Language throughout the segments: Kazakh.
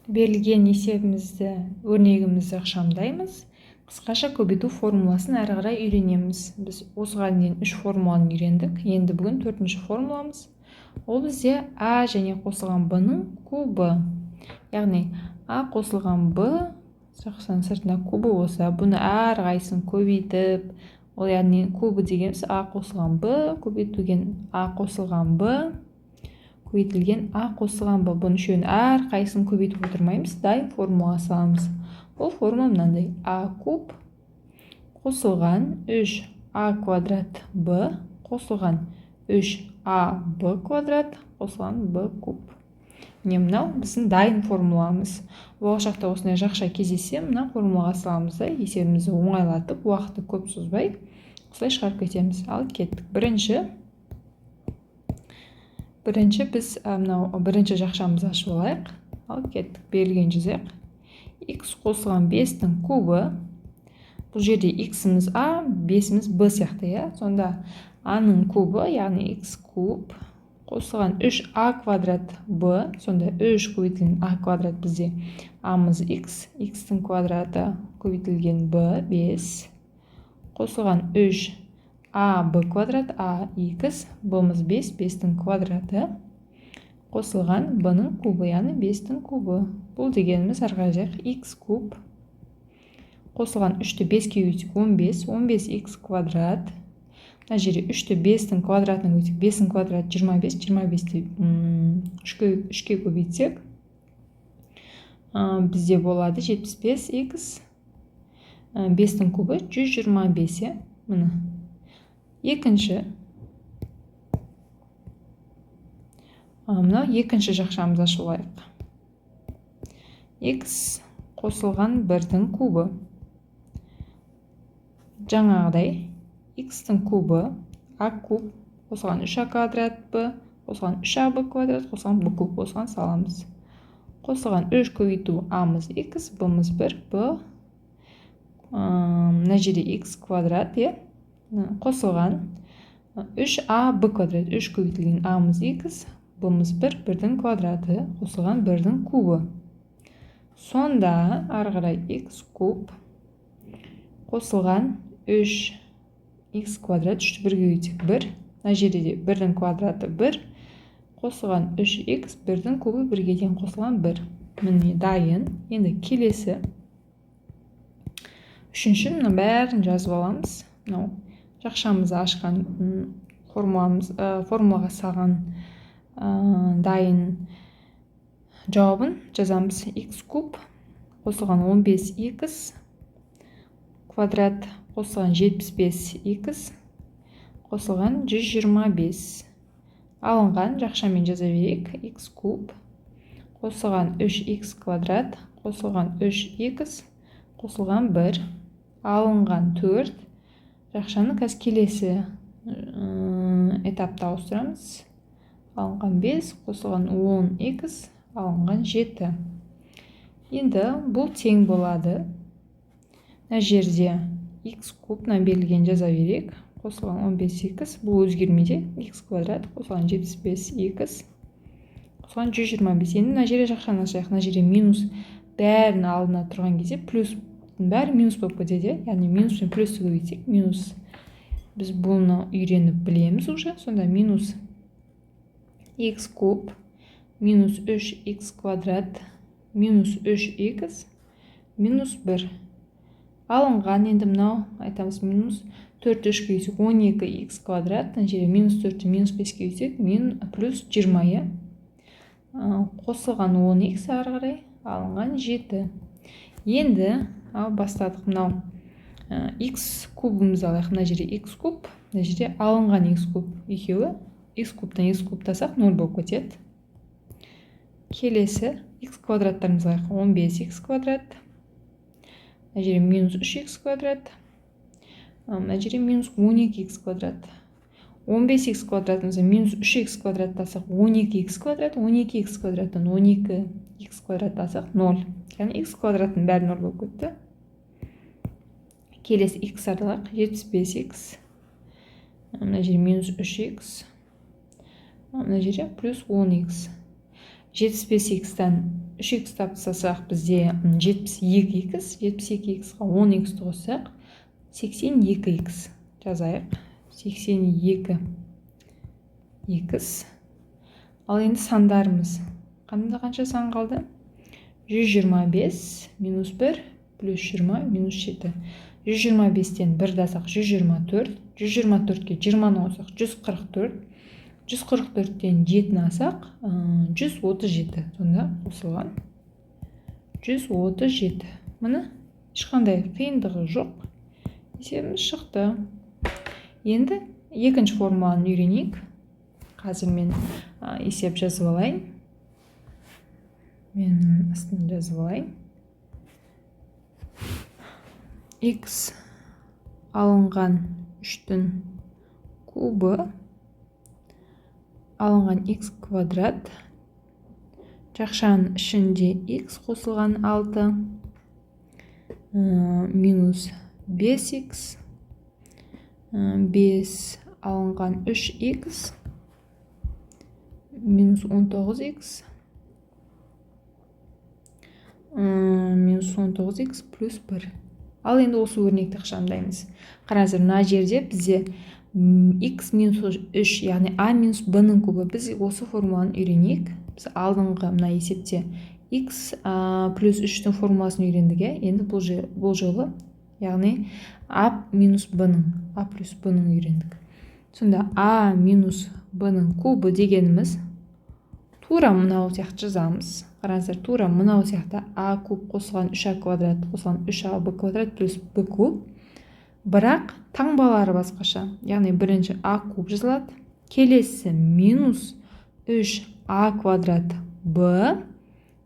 Берілген есебімізді, өрнегімізді ықшамдаймыз. Қысқаша көбейту формуласын әрі қарай үйренеміз. Біз осыған дейін 3 формуланы үйрендік. Енді бүгін 4-ші формуламыз. Ол бізде А және қосылған Б-ның кубы. Яғни А қосылған Б жақшаның сыртында кубы болса, бұны әрқайсысын көбейтіп, ол яғни кубы дегеніміз А қосылған Б, көбейтілген А қосылған Б, көбейтілген А қосылған Б. Бұның үшеуін әрқайсысын көбейтіп отырмаймыз, дайын формулаға саламыз. Ол формула мынандай: А куб қосылған 3А квадрат Б қосылған 3А Б квадрат қосылған Б куб. Мынау біздің дайын формуламыз. Болашақта осындай жақша кездессе, мына формулаға саламыз да, есебімізді оңайлатып, уақытты көп созбай осылай шығарып кетеміз. Ал кеттік. Бірінші біз мынау бірінші жақшамызды ашып алайық. Ал кеттік. Берілген жазайық. Х қосылған 5-тің кубы. Бұл жерде х-іміз А, 5-іміз Б сияқты, сонда А-ның кубы, яғни х куб қосылған 3А квадрат Б, сонда 3 көбейтілген А квадрат бізде А-мыз х, х-тің квадраты көбейтілген Б, 5, қосылған 3А Б квадрат А х, Б-мыз 5, 5-тің квадраты қосылған Б-ның кубы, яғни 5-тің кубы. Бұл дегеніміз арғажақ х куб қосылған 3-ті 5-ке өйтсек 15, 15х квадрат. Мына жерде 3-ті 5-тің квадратының өтсек, 5-тің квадраты 25, 25-ті 3-ке көбейтсек, бізде болады 75х, 5-тің кубы 125. Мына екінші жақшамыз ашылайық. Х қосылған 1-тің кубы. Жаңағыдай х-тің кубы А куб қосылған 3А квадрат Б қосылған 3А Б квадрат қосылған Б куб қосылған саламыз. Қосылған 3 көбейту А-мыз х, Б-мыз 1, Б. Мына жерде х квадрат, қосылған 3А Б квадрат, 3 көбейтілген А-мыз х, Б-мыз 1, 1-дің квадраты қосылған 1-дің кубы. Сонда ары қарай х куб қосылған 3х квадрат, 3-ті 1-ге өйтсек 1, мына жерде 1-дің квадраты 1, қосылған 3х, 1-дің кубы 1-ге дейін қосылған 1. Міне дайын. Енді келесі үшінші бәрін жазып аламыз. Мынау жақшамызды ашқан формулаға салған дайын жауабын жазамыз. Х куб қосылған 15х квадрат қосылған 75х қосылған 125. Алынған жақшамен жаза берейік. Х куб қосылған 3х квадрат қосылған 3х қосылған 1. Алынған 4. Жақшаны қазір келесі этапта ауыстырамыз. Алынған 5 қосылған 10х алынған 7. Енді бұл тең болады. Мына жерде х куб берілген жаза берейік. Қосылған 15х, бұл өзгермейді. Х квадрат қосылған 75х қосылған 125. Енді мына жерде жақшаны ашайық. Мына жерде минус бәрін алдына тұрған кезде плюс бәрі минус болып кетеді. Яғни минус пен плюсті көбейтсек, минус. Біз бұны үйреніп білеміз уже. Сонда минус х куб минус 3х квадрат минус 3х минус 1. Алынған, енді мынау айтамыз минус 4-ті 3-ке өйтсек 12х квадрат, мына жерде минус 4-ті минус 5-ке өйтсек плюс 20. Қосылған 10х ары қарай алынған 7. Енді бастадық. Мынау х кубымызды алайық. Мына жерде х куб, мына жерде алынған х куб. Екеуі х кубтан х куб тасақ 0 болып кетеді. Келесі х квадраттарымыз алайық. 15х квадрат. Мына жерде минус 3х квадрат. Мына жерде минус 12х квадрат. 15х квадратымызды минус 3х квадрат тасақ 12х квадрат. 12х квадраттан 12х квадрат тасақ 0. Яғни х квадраттың бәрі 0 болып кетті. Келесі х ардылақ 75х. Мына жерде минус 3х. Мына жерде плюс 10х. 75х-тан 3х тапсасақ бізде 72х, 72х-ға 10х қоссақ 82х жазайық. 82х. Ал енді сандарымыз. Қанша сан қалды? 125 минус 1 плюс 20 минус 7. 125-тен 1 дасақ 124. 124-ке 20-ны қосақ 144. 144-тен 7-ні асақ 137. Сонда қосылған 137. Міне ешқандай қиындығы жоқ. Есебіміз шықты. Енді екінші формуланы үйренейік. Қазір мен есеп жазып алайын. Мен астын жазып алайын. X алынған 3-тің кубы алынған x квадрат. Жақшаның ішінде x қосылған 6 минус 5x. 5 алынған 3x минус 19x минус 19x плюс 1. Ал енді осы өрнекті ықшамдаймыз. Қараңыздар, мына жерде бізде x минус 3, яғни a минус b-ның кубы. Біз осы формуланы үйренейік. Біз алдыңғы мына есепте x плюс 3-тің формуласын үйрендік. Енді бұл жолы, яғни a минус b-ның үйрендік. Сонда a минус b-ның кубы дегеніміз тура мынау сияқты жазамыз. Қараңыздар, тура мынау сияқты a куб қосылған 3a квадрат қосылған 3ab квадрат плюс b куб. Бірақ таңбалары басқаша. Яғни бірінші a куб жазылады. Келесі минус 3a квадрат b.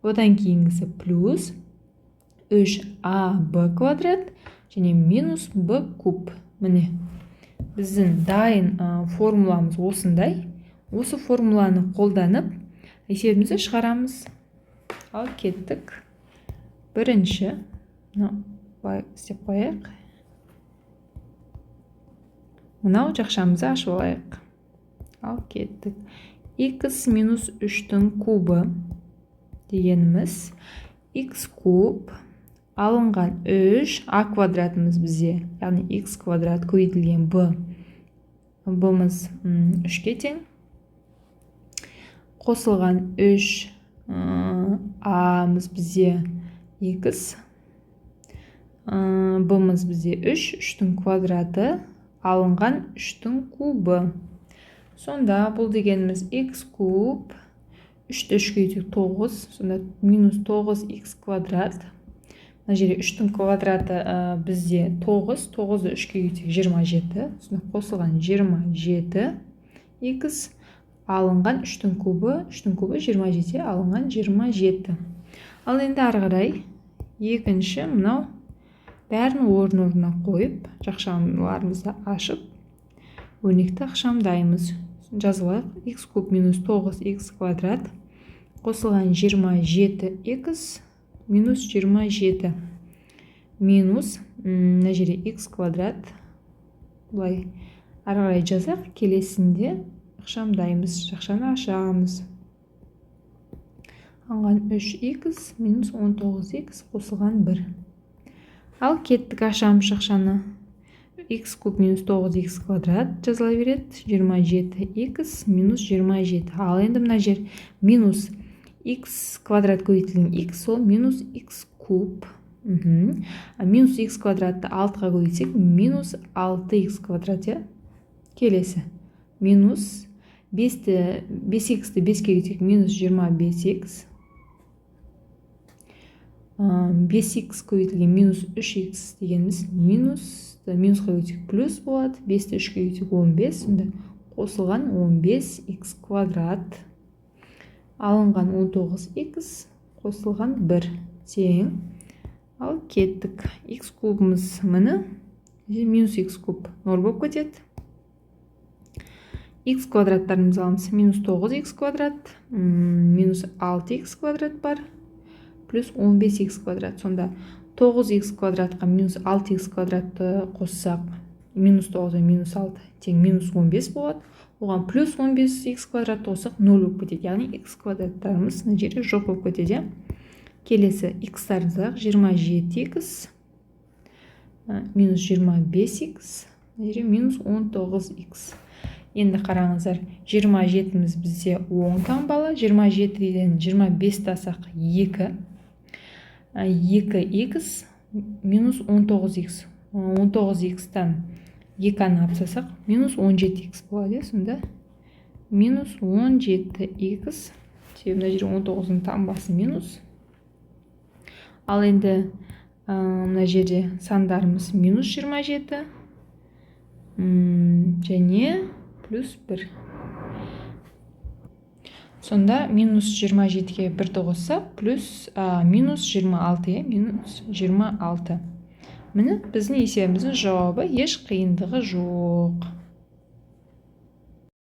Одан кейінгісі плюс 3ab квадрат және минус b куб. Міне біздің дайын формуламыз осындай. Осы формуланы қолданып есебімізді шығарамыз. Ал кеттік. Бірінші істеп қояйық. Мынау жақшамызды ашып алайық. Ал кеттік. X минус 3-тің кубы дегеніміз x куб алынған 3 a квадратымыз бізде, яғни x квадрат көбейтілген b. b-мыз 3-ке тең. Қосылған 3 a-мыз бізде x. b-мыз бізде 3, 3-тің квадраты алынған 3-тің кубы. Сонда бұл дегеніміз x куб, 3-ті 3-ке көбейтсек 9, сонда минус 9x квадрат. Мына жерде 3-тің квадраты бізде 9, 9-ды 3-ке көбейтсек 27, сонда қосылған 27x алынған 3-тің кубы 27, алынған 27. Ал енді ары қарай екінші мынау бәрін орын-орнына қойып, жақшамаларымызды ашып, өрнекті ықшамдаймыз. Жазылайық. X куб минус 9x квадрат қосылған 27x минус 27 минус мына жерде x квадрат. Бұлай ары қарай жазақ. Келесінде ықшамдаймыз, жақшаны ашамыз. Алған 3x минус 19x қосылған 1. Ал кеттік, ашамыз жақшаны. X куб минус 9x квадрат жазыла береді. 27x минус 27. Ал енді мына жер минус x квадрат көбейтілген x, ол минус x куб. Минус x квадратты 6-ға көбейтсек, минус 6x квадрат. Келесі. Минус 5x-ті 5-ке көбейтсек, минус 25x. 5x көбейтілген минус 3x дегеніміз минусқа көбейтсек плюс болады. 5-ті 3-ке көбейтсек 15, сонда қосылған 15x квадрат. Алынған 19x қосылған 1 тең. Ал кеттік. X кубымыз міне минус x куб нөл болып кетеді. X квадраттарымыз аламыз. Минус 9x квадрат, минус 6x квадрат бар, плюс 15x квадрат. Сонда 9x квадратқа минус 6x квадратты қоссақ, минус 9 минус 6 тең минус 15 болады. Оған плюс 15x квадратты қоссақ 0 болып кетеді. Яғни x квадраттарымыз мына жерде жоқ болып кетеді. Келесі x-тарды 27x минус 25x минус 19x. Енді қараңыздар, 27-міз бізде оң таңбалы, 27-ден 25 тасақ 2, 2x минус 19x. 19x-тан 2-ні апсасақ, минус 17x болады, сонда минус 17x. Себебі жер 19-ның таңбасы минус. Ал енді мына жерде сандарымыз минус 27 және плюс 1. Сонда минус 27-ге 1-ді қоссақ, плюс минус 26, минус 26. Міне біздің есебіміздің жауабы, еш қиындығы жоқ.